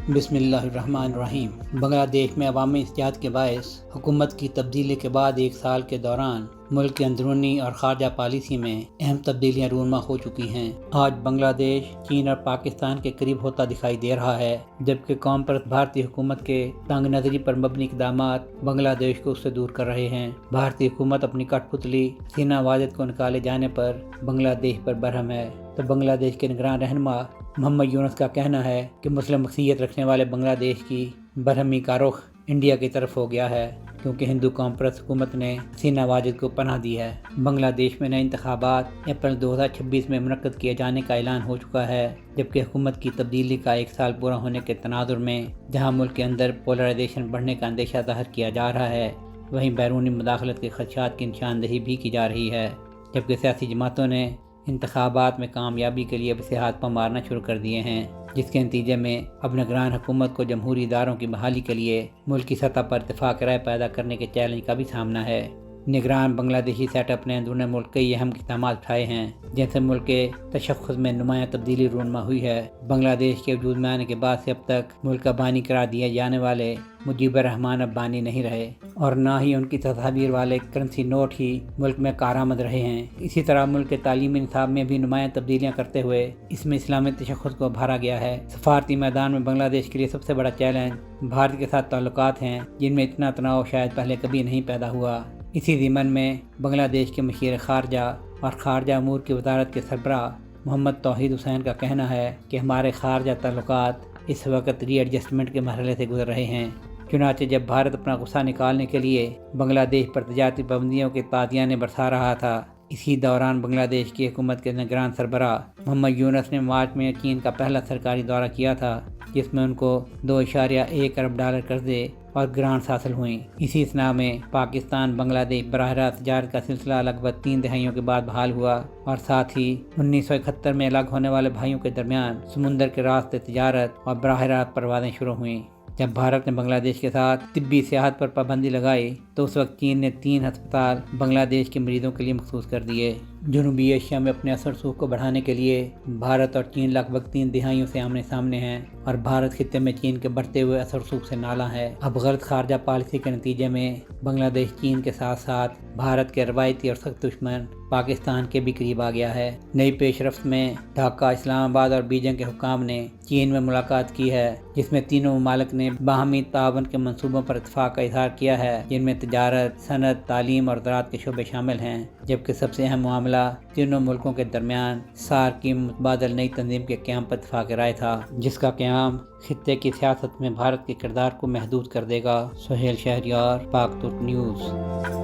بسم اللہ الرحمن الرحیم۔ بنگلہ دیش میں عوامی احتجاج کے باعث حکومت کی تبدیلی کے بعد ایک سال کے دوران ملک کی اندرونی اور خارجہ پالیسی میں اہم تبدیلیاں رونما ہو چکی ہیں۔ آج بنگلہ دیش چین اور پاکستان کے قریب ہوتا دکھائی دے رہا ہے، جبکہ قوم پرست بھارتی حکومت کے تنگ نظری پر مبنی اقدامات بنگلہ دیش کو اس سے دور کر رہے ہیں۔ بھارتی حکومت اپنی کٹ پتلی حسینہ واجد کو نکالے جانے پر بنگلہ دیش پر برہم ہے، تو بنگلہ دیش کے نگران رہنما محمد یونس کا کہنا ہے کہ مسلم اکثریت رکھنے والے بنگلہ دیش کی برہمی کا رخ انڈیا کی طرف ہو گیا ہے، کیونکہ ہندو قوم پرست حکومت نے حسینہ واجد کو پناہ دی ہے۔ بنگلہ دیش میں نئے انتخابات اپریل 2026 میں منعقد کیے جانے کا اعلان ہو چکا ہے، جبکہ حکومت کی تبدیلی کا ایک سال پورا ہونے کے تناظر میں جہاں ملک کے اندر پولرائزیشن بڑھنے کا اندیشہ ظاہر کیا جا رہا ہے، وہیں بیرونی مداخلت کے خدشات کی نشاندہی بھی کی جا رہی ہے، جبکہ سیاسی جماعتوں نے انتخابات میں کامیابی کے لیے اب سے ہاتھ پاؤں مارنا شروع کر دیے ہیں، جس کے نتیجے میں اب نگران حکومت کو جمہوری اداروں کی بحالی کے لیے ملکی سطح پر اتفاق رائے پیدا کرنے کے چیلنج کا بھی سامنا ہے۔ نگران بنگلہ دیشی سیٹ اپ نے اندرون ملک کئی اہم اقدامات اٹھائے ہیں، جن سے ملک کے تشخص میں نمایاں تبدیلی رونما ہوئی ہے۔ بنگلہ دیش کے وجود میں آنے کے بعد سے اب تک ملک کا بانی قرار دیے جانے والے مجیب الرحمان اب بانی نہیں رہے، اور نہ ہی ان کی تصاویر والے کرنسی نوٹ ہی ملک میں کارآمد رہے ہیں۔ اسی طرح ملک کے تعلیمی نصاب میں بھی نمایاں تبدیلیاں کرتے ہوئے اس میں اسلامی تشخص کو ابھارا گیا ہے۔ سفارتی میدان میں بنگلہ دیش کے لیے سب سے بڑا چیلنج بھارت کے ساتھ تعلقات ہیں، جن میں اتنا تناؤ شاید پہلے کبھی نہیں پیدا ہوا۔ اسی ضمن میں بنگلہ دیش کے مشیر خارجہ اور خارجہ امور کی وزارت کے سربراہ محمد توحید حسین کا کہنا ہے کہ ہمارے خارجہ تعلقات اس وقت ری ایڈجسٹمنٹ کے مرحلے سے گزر رہے ہیں۔ چنانچہ جب بھارت اپنا غصہ نکالنے کے لیے بنگلہ دیش پر تجارتی پابندیوں کے تازیانے برسا رہا تھا، اسی دوران بنگلہ دیش کی حکومت کے نگران سربراہ محمد یونس نے مارچ میں چین کا پہلا سرکاری دورہ کیا تھا، جس میں ان کو $2.1 ارب قرضے اور گرانٹس حاصل ہوئیں۔ اسی اثناء میں پاکستان بنگلہ دیش براہ راست تجارت کا سلسلہ لگ بھگ 3 دہائیوں کے بعد بحال ہوا، اور ساتھ ہی 1971 میں الگ ہونے والے بھائیوں کے درمیان سمندر کے راستے تجارت اور براہ راست پروازیں شروع ہوئیں۔ جب بھارت نے بنگلہ دیش کے ساتھ طبی سیاحت پر پابندی لگائی تو اس وقت چین نے 3 ہسپتال بنگلہ دیش کے مریضوں کے لیے مخصوص کر دیے۔ جنوبی ایشیا میں اپنے اثر رسوخ کو بڑھانے کے لیے بھارت اور چین لگ بھگ 3 دہائیوں سے آمنے سامنے ہیں، اور بھارت خطے میں چین کے بڑھتے ہوئے اثر رسوخ سے نالاں ہے۔ اب غلط خارجہ پالیسی کے نتیجے میں بنگلہ دیش چین کے ساتھ ساتھ بھارت کے روایتی اور سخت دشمن پاکستان کے بھی قریب آ گیا ہے۔ نئی پیش رفت میں ڈھاکہ، اسلام آباد اور بیجنگ کے حکام نے چین میں ملاقات کی ہے، جس میں تینوں ممالک نے باہمی تعاون کے منصوبوں پر اتفاق کا اظہار کیا ہے، جن میں تجارت، صنعت، تعلیم اور زراعت کے شعبے شامل ہیں، جبکہ سب سے اہم معاملہ تینوں ملکوں کے درمیان سارک کی متبادل نئی تنظیم کے قیام پر اتفاق رائے تھا، جس کا قیام خطے کی سیاست میں بھارت کے کردار کو محدود کر دے گا۔ سہیل شہریار، پاک ترک نیوز۔